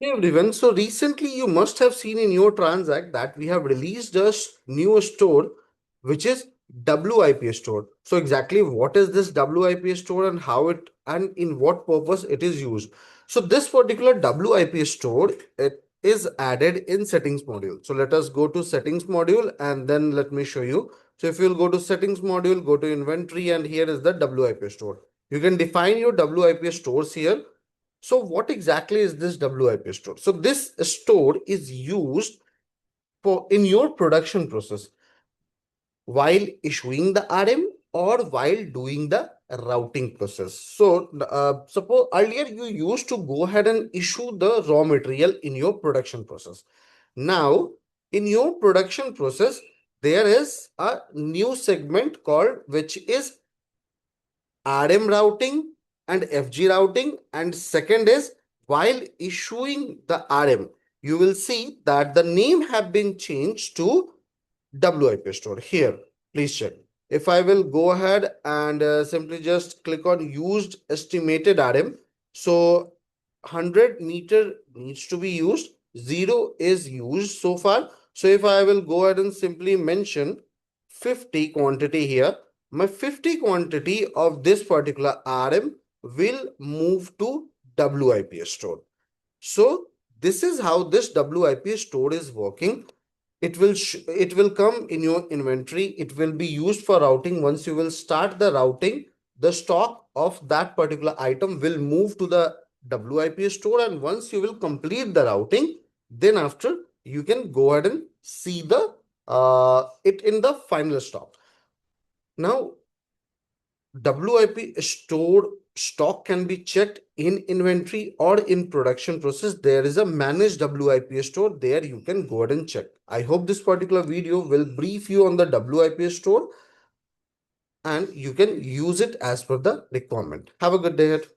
Hey everyone, so recently you must have seen in your Transact that we have released a new store which is WIP store. So exactly what is this WIP store and how it and in what purpose it is used. So this particular WIP store, it is added in settings module. So let us go to settings module and then let me show you. So if you'll go to settings module, go to inventory, and here is the WIP store. You can define your WIP stores here. So what exactly is this WIP store? So this store is used for in your production process while issuing the RM or while doing the routing process. So suppose earlier you used to go ahead and issue the raw material in your production process. Now in your production process, there is a new segment called which is RM routing and FG routing. And second is while issuing the RM, you will see that the name have been changed to WIP store. Here, please check. If I will go ahead and simply just click on used estimated RM, so 100 meter needs to be used, 0 is used so far. So if I will go ahead and simply mention 50 quantity here, my 50 quantity of this particular RM will move to WIP store. So this is how this WIP store is working. It will come in your inventory. It will be used for routing. Once you will start the routing, the stock of that particular item will move to the WIP store, and once you will complete the routing, then after you can go ahead and see the it in the final stock. Now WIP stored stock can be checked in inventory or in production process. There is a managed WIP store. There you can go ahead and check. I hope this particular video will brief you on the WIP store and you can use it as per the requirement. Have a good day ahead.